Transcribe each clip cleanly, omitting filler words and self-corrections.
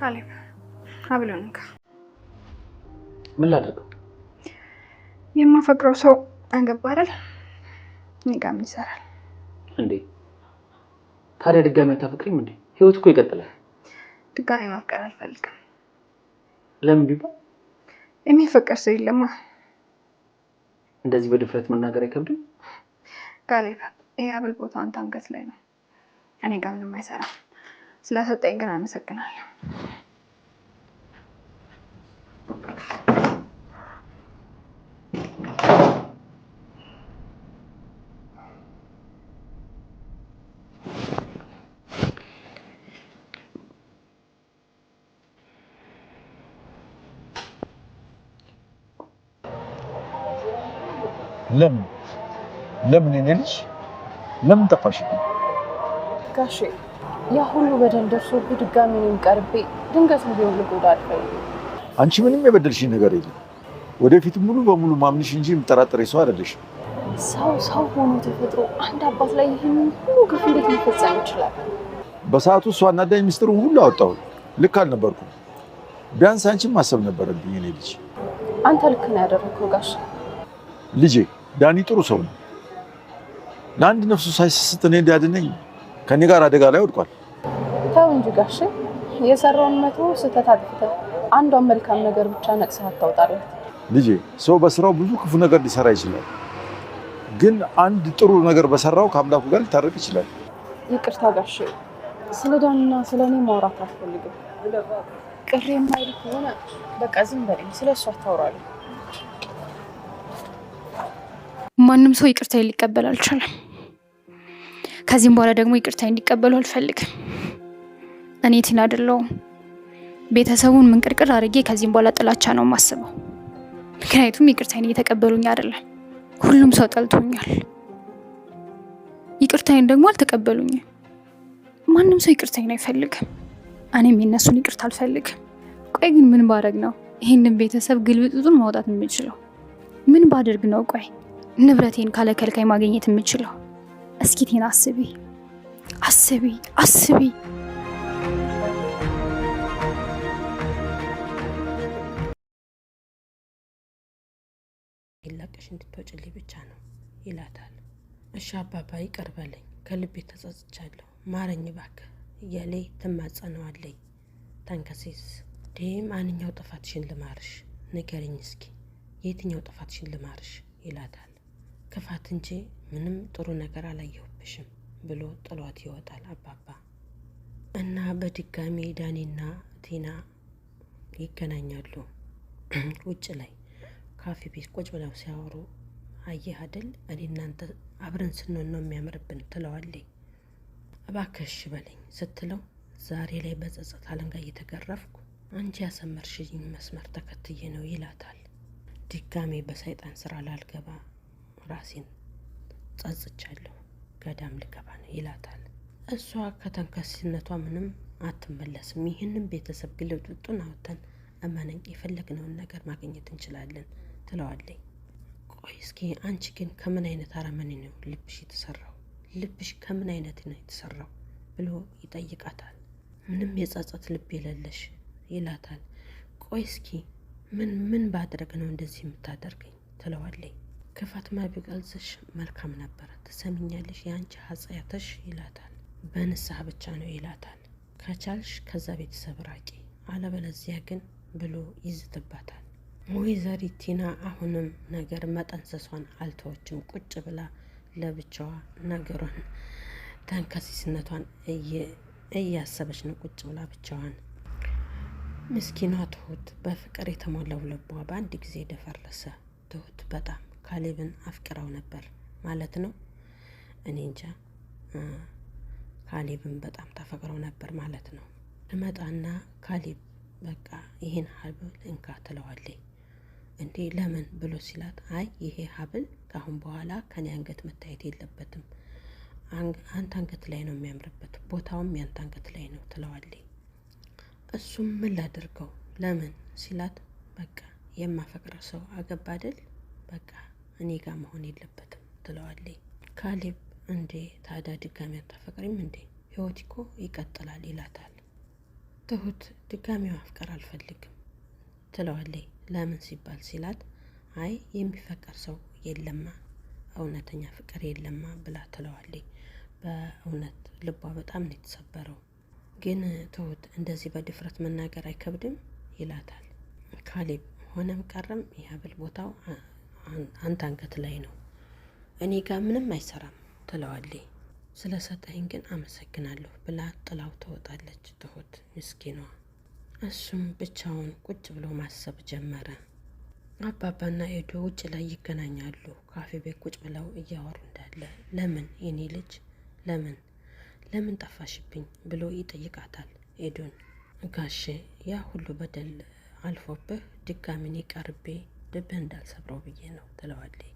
ካሌብ አብለንካ ምን ላድርገው? የማፈቅረው ሰው አገባ አይደል? እኔ ጋርም ይሰራል እንዴ? ታዲያ ድጋሚ አታፈቅሪም እንዴ? ህይወት እኮ ይቀጥላል። ድጋሚ ማፍቀር አልፈልግም። ለምን ቢባል የሚፈቀር ሰው የለማ። እንደዚህ በድፍረት መናገር አይከብድም? ካሌብ ይሄ አብል ቦታው አንተ አንገት ላይ ነው። እኔ ጋር ምንም አይሰራም። ስለሰጠኝ ግን አመሰግናለሁ። ለምን እኔልሽ ለምን ጠፋሽ? ጋሼ ያ ሁሉ በደል ደርሶብኝ ድጋሚ እኔም ቀርቤ ድንገት ቢሆን ልጎዳ አልፈልግም። አንቺ ምንም የበደልሽኝ ነገር የለም። ወደፊት ሙሉ በሙሉ ማምንሽ እንጂ የምጠራጠረኝ ሰው አይደለሽም። ሰው ሆኖ ተፈጥሮ አንድ አባት ላይ ይህን ሁሉ ግፍ እንዴት ሊፈጸም ይችላል? በሰዓቱ እሷ አናዳኝ ሚስጥሩን ሁሉ አወጣሁ። ልክ አልነበርኩም። ቢያንስ አንቺም ማሰብ ነበረብኝ። እኔ ልጅ አንተ ልክ ነው ያደረግከው ጋሼ። ልጄ ዳኒ ጥሩ ሰው ነው። ለአንድ ነፍሱ ሳይሰስት እኔ እንዲያድነኝ ከኔ ጋር አደጋ ላይ ወድቋል። ተው እንጂ ጋሼ፣ የሰራውን መቶ ስህተት አጥፍተህ አንዷን መልካም ነገር ብቻ ነቅሰህ አታውጣለት። ልጄ ሰው በስራው ብዙ ክፉ ነገር ሊሰራ ይችላል፣ ግን አንድ ጥሩ ነገር በሰራው ከአምላኩ ጋር ሊታረቅ ይችላል። ይቅርታ ጋሼ፣ ስለ ዳንና ስለ እኔ ማውራት አልፈልግም። ቅር የማይል ከሆነ በቃ ዝም በለኝ፣ ስለ እሱ አታውራለሁ። ማንም ሰው ይቅርታ ሊቀበል አልቻለም። ከዚህም በኋላ ደግሞ ይቅርታ እንዲቀበሉ አልፈልግም። እኔ ቲና አይደለሁም። ቤተሰቡን ምንቅርቅር አድርጌ ከዚህም በኋላ ጥላቻ ነው የማስበው። ምክንያቱም ይቅርታዬን እየተቀበሉኝ አይደለም። ሁሉም ሰው ጠልቶኛል። ይቅርታዬን ደግሞ አልተቀበሉኝም። ማንም ሰው ይቅርታዬን አይፈልግም። እኔም የነሱን ይቅርታ አልፈልግም። ቆይ ግን ምን ባደርግ ነው ይሄንን ቤተሰብ ግልብጡን ማውጣት የምችለው? ምን ባደርግ ነው ቆይ ንብረቴን ካለ ከልካይ ማግኘት የምችለው? እስኪ ቲና አስቢ። ይላቀሽ እንድትወጪልኝ ብቻ ነው ይላታል። እሺ አባባ ይቅር በለኝ፣ ከልቤ ተጸጽቻለሁ፣ ማረኝ እባክህ እያለ ትማጸነዋለች። ተንከሴስ ማንኛው ጥፋትሽን ልማርሽ ንገሪኝ እስኪ፣ የትኛው ጥፋትሽን ልማርሽ ይላታል። ክፋት እንጂ ምንም ጥሩ ነገር አላየሁብሽም ብሎ ጥሏት ይወጣል አባባ። እና በድጋሚ ዳኒና ቲና ይገናኛሉ። ውጭ ላይ ካፌ ቤት ቁጭ ብለው ሲያወሩ አየህ አይደል እኔ እናንተ አብረን ስንሆን ነው የሚያምርብን ትለዋለች። እባክሽ በለኝ ስትለው ዛሬ ላይ በጸጸት አለንጋ እየተገረፍኩ አንቺ ያሰመርሽኝ መስመር ተከትዬ ነው ይላታል። ድጋሚ በሰይጣን ስራ ላልገባ ራሴን ጸጽቻለሁ፣ ገዳም ልገባ ነው ይላታል። እሷ ከተንከሲነቷ ምንም አትመለስም። ይህንን ቤተሰብ ግልብጡን አውጥተን እመነኝ የፈለግነውን ነገር ማግኘት እንችላለን ትለዋለች። ቆይ እስኪ አንቺ ግን ከምን አይነት አረመኔ ነው ልብሽ የተሰራው? ልብሽ ከምን አይነት ነው የተሰራው ብሎ ይጠይቃታል። ምንም የጸጸት ልብ የሌለሽ ይላታል። ቆይ እስኪ ምን ባድረግ ነው እንደዚህ የምታደርገኝ ትለዋለች። ክፋት ማቢቀልጽሽ መልካም ነበር ትሰሚኛለሽ፣ የአንቺ ኃጢአትሽ ይላታል። በንስሐ ብቻ ነው ይላታል። ከቻልሽ ከዛ ቤተሰብ ራቂ፣ አለበለዚያ ግን ብሎ ይዝትባታል። ወይዘሪት ቲና አሁንም ነገር መጠንሰሷን አልተወችም። ቁጭ ብላ ለብቻዋ ነገሯን ተንከሲስነቷን እያሰበች ነው። ቁጭ ብላ ብቻዋን። ምስኪኗ ትሁት በፍቅር የተሞላው ልቧ በአንድ ጊዜ ደፈረሰ። ትሁት በጣም ካሌብን አፍቅራው ነበር ማለት ነው። እኔ እንጃ ካሌብን በጣም ታፈቅረው ነበር ማለት ነው። ልመጣና ካሌብ በቃ ይሄን ሀብል እንካ ትለዋለች። እንዴ ለምን ብሎ ሲላት አይ ይሄ ሀብል ከአሁን በኋላ ከኔ አንገት መታየት የለበትም፣ አንተ አንገት ላይ ነው የሚያምርበት፣ ቦታውም ያንተ አንገት ላይ ነው ትለዋለች። እሱም ምን ላድርገው ለምን ሲላት በቃ የማፈቅረው ሰው አገባ አይደል፣ በቃ እኔ ጋር መሆን የለበትም ትለዋለች። ካሌብ እንዴ ታዲያ ድጋሚ አታፈቅሪም እንዴ? ህይወት እኮ ይቀጥላል ይላታል። ትሁት ድጋሚ ማፍቀር አልፈልግም ትለዋለች። ለምን ሲባል ሲላት አይ የሚፈቀር ሰው የለማ እውነተኛ ፍቅር የለማ ብላ ትለዋለች። በእውነት ልቧ በጣም ነው የተሰበረው። ግን ትሁት እንደዚህ በድፍረት መናገር አይከብድም ይላታል ካሌብ። ሆነም ቀረም የሀብል ቦታው አንተ አንገት ላይ ነው፣ እኔ ጋር ምንም አይሰራም ትለዋለች። ስለሰጠኝ ግን አመሰግናለሁ ብላ ጥላው ትወጣለች ትሁት ምስኪኗ። እሱም ብቻውን ቁጭ ብሎ ማሰብ ጀመረ። አባባና ኤዶ ውጭ ላይ ይገናኛሉ። ካፌ ቤት ቁጭ ብለው እያወሩ እንዳለ ለምን የኔ ልጅ ለምን ጠፋሽብኝ ብሎ ይጠይቃታል ኤዶን። ጋሼ ያ ሁሉ በደል አልፎብህ ድጋሚ እኔ ቀርቤ ልብህ እንዳልሰብረው ብዬ ነው ትለዋለች።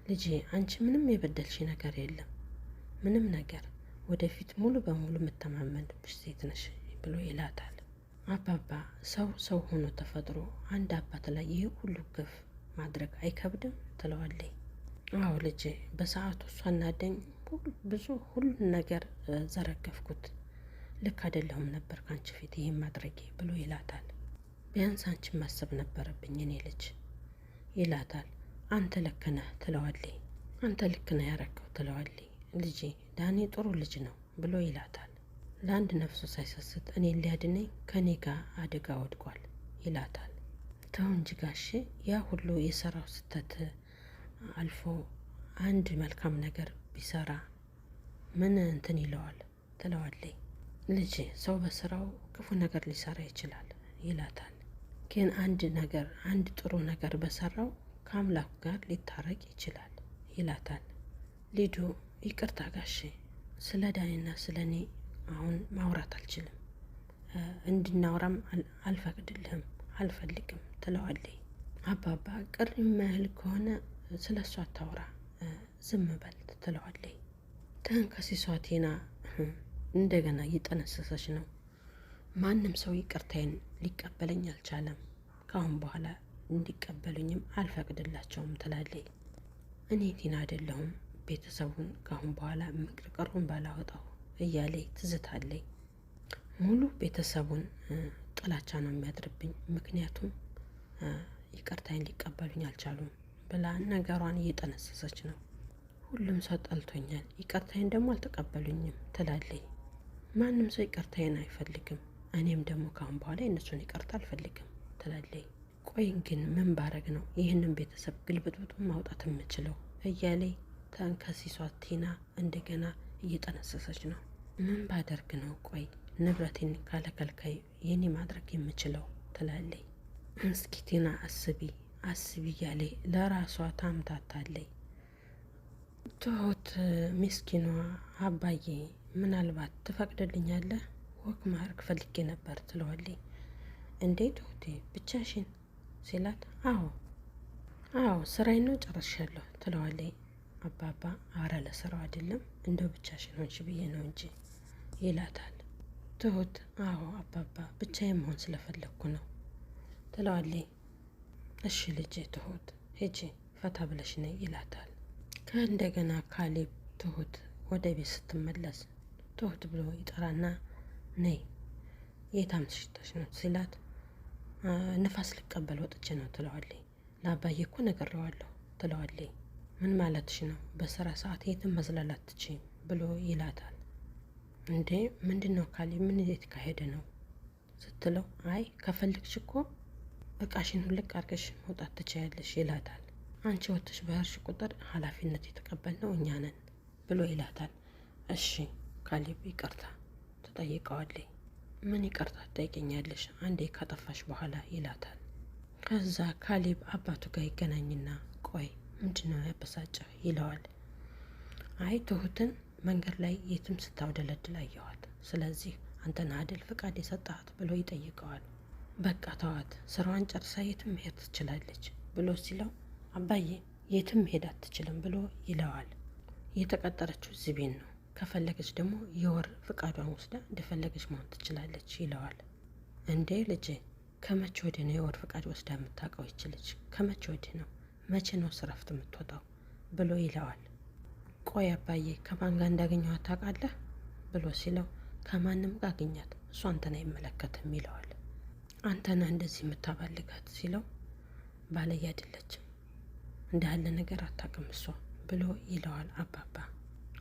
ልጄ አንቺ ምንም የበደልሽ ነገር የለም፣ ምንም ነገር፣ ወደፊት ሙሉ በሙሉ የምተማመንብሽ ሴት ነሽ ብሎ ይላታል። አባባ ሰው ሆኖ ተፈጥሮ አንድ አባት ላይ ይህ ሁሉ ግፍ ማድረግ አይከብድም ትለዋለች። አዎ ልጄ በሰዓቱ እሷ እናደኝ ሁሉን ነገር ዘረገፍኩት፣ ልክ አይደለሁም ነበር ከአንቺ ፊት ይህን ማድረጌ ብሎ ይላታል። ቢያንስ አንቺን ማሰብ ነበረብኝ እኔ ልጅ ይላታል። አንተ ልክ ነህ ትለዋለች። አንተ ልክ ነህ ያረከው ትለዋለች። ልጄ ዳኒ ጥሩ ልጅ ነው ብሎ ይላታል። ለአንድ ነፍሱ ሳይሰስት እኔን ሊያድነኝ ከኔ ጋር አደጋ ወድቋል ይላታል። ተው እንጂ ጋሼ ያ ሁሉ የሰራው ስተት አልፎ አንድ መልካም ነገር ቢሰራ ምን እንትን ይለዋል ትለዋለች። ልጄ ሰው በስራው ክፉ ነገር ሊሰራ ይችላል ይላታል። ግን አንድ ጥሩ ነገር በሰራው ከአምላኩ ጋር ሊታረቅ ይችላል ይላታል። ሊዱ ይቅርታ ጋሼ ስለ ዳኒና ስለ እኔ አሁን ማውራት አልችልም፣ እንድናወራም አልፈቅድልህም፣ አልፈልግም ትለዋለች። አባባ ቅር የማያህል ከሆነ ስለ እሷ አታውራ፣ ዝም በል ትለዋለች። ተንከሲሷ ቴና እንደገና እየጠነሰሰች ነው። ማንም ሰው ይቅርታዬን ሊቀበለኝ አልቻለም፣ ከአሁን በኋላ እንዲቀበሉኝም አልፈቅድላቸውም ትላለች። እኔ ቲና አይደለሁም ቤተሰቡን ከአሁን በኋላ ምቅርቅሩን ባላወጣው እያለ ትዝታለች። ሙሉ ቤተሰቡን ጥላቻ ነው የሚያድርብኝ፣ ምክንያቱም ይቅርታዬን ሊቀበሉኝ አልቻሉም ብላ ነገሯን እየጠነሰሰች ነው። ሁሉም ሰው ጠልቶኛል፣ ይቅርታዬን ደግሞ አልተቀበሉኝም ትላለች። ማንም ሰው ይቅርታዬን አይፈልግም፣ እኔም ደግሞ ካሁን በኋላ የእነሱን ይቅርታ አልፈልግም ትላለች። ቆይ ግን ምን ባረግ ነው ይህንን ቤተሰብ ግልብጥብጡን ማውጣት የምችለው እያለች ተንከሲሷ ቲና እንደገና እየጠነሰሰች ነው። ምን ባደርግ ነው ቆይ ንብረቴን ካለከልካይ የኔ ማድረግ የምችለው ትላለች። እስኪ ቲና አስቢ እያለ ለራሷ ታምታታለች። ትሁት ምስኪኗ አባዬ ምናልባት ትፈቅድልኛለህ? ወግ ማድረግ ፈልጌ ነበር ትለዋለች። እንዴ ትሁቴ ብቻሽን ሲላት አዎ ስራዬን ነው ጨርሻለሁ ትለዋለች። አባባ አረ ለስራው አይደለም እንደው ብቻሽን ሆንሽ ብዬ ነው እንጂ ይላታል። ትሁት አዎ አባባ ብቻዬን መሆን ስለፈለግኩ ነው ትለዋለች። እሺ ልጄ ትሁት ሂጂ ፈታ ብለሽ ነይ ይላታል። ከእንደገና ካሌብ ትሁት ወደ ቤት ስትመለስ ትሁት ብሎ ይጠራና ነይ የት አምሽተሽ ነው ሲላት ንፋስ ልቀበል ወጥቼ ነው ትለዋለች። ለአባዬ እኮ ነግሬዋለሁ ትለዋለች። ምን ማለትሽ ነው? በስራ ሰዓት የትም መዝለል አትችይም ብሎ ይላታል። እንዴ ምንድን ነው ካሌብ ምን የተካሄደ ነው ስትለው አይ ከፈልግሽ እኮ እቃሽን ሁልቅ አድርገሽ መውጣት ትችያለሽ ይላታል። አንቺ ወጥሽ በህርሽ ቁጥር ኃላፊነት የተቀበልነው እኛ ነን ብሎ ይላታል። እሺ ካሌብ ይቅርታ ትጠይቀዋለች። ምን ይቅርታ ትጠይቀኛለሽ አንዴ ካጠፋሽ በኋላ ይላታል። ከዛ ካሌብ አባቱ ጋር ይገናኝና ቆይ ምንድነው ያበሳጨህ ይለዋል። አይ ትሁትን መንገድ ላይ የትም ስታውደለድል አየኋት፣ ስለዚህ አንተን አደል ፍቃድ የሰጣት ብሎ ይጠይቀዋል። በቃ ተዋት ስራዋን ጨርሳ የትም መሄድ ትችላለች ብሎ ሲለው አባዬ የትም መሄድ አትችልም ብሎ ይለዋል። የተቀጠረችው እዚህ ቤት ነው፣ ከፈለገች ደግሞ የወር ፍቃዷን ወስዳ እንደፈለገች መሆን ትችላለች ይለዋል። እንዴ ልጄ ከመቼ ወዲህ ነው የወር ፍቃድ ወስዳ የምታውቀው ይችልች? ከመቼ ወዲህ ነው? መቼ ነው ስረፍት የምትወጣው ብሎ ይለዋል። ቆይ አባዬ ከማን ጋር እንዳገኘኋት ታውቃለህ ብሎ ሲለው ከማንም ጋር አገኛት፣ እሱ አንተን አይመለከትም ይለዋል። አንተና እንደዚህ የምታባልጋት ሲለው ባለየ አይደለችም እንደ ያለ ነገር አታውቅም እሷ ብሎ ይለዋል አባባ።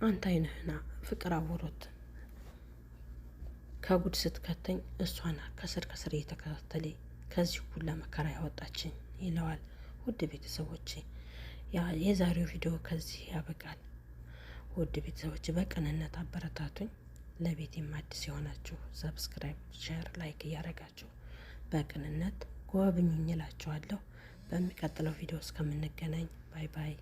አንተ አይነህና ፍቅር አውሮት ከጉድ ስትከተኝ እሷና ከስር ከስር እየተከታተለ ከዚህ ሁላ መከራ ያወጣችኝ ይለዋል። ውድ ቤተሰቦቼ የዛሬው ቪዲዮ ከዚህ ያበቃል። ውድ ቤተሰቦች በቅንነት አበረታቱኝ። ለቤቴም አዲስ የሆናችሁ ሰብስክራይብ፣ ሼር፣ ላይክ እያደረጋችሁ በቅንነት ጎብኙኝ እላችኋለሁ። በሚቀጥለው ቪዲዮ እስከምንገናኝ ባይ ባይ።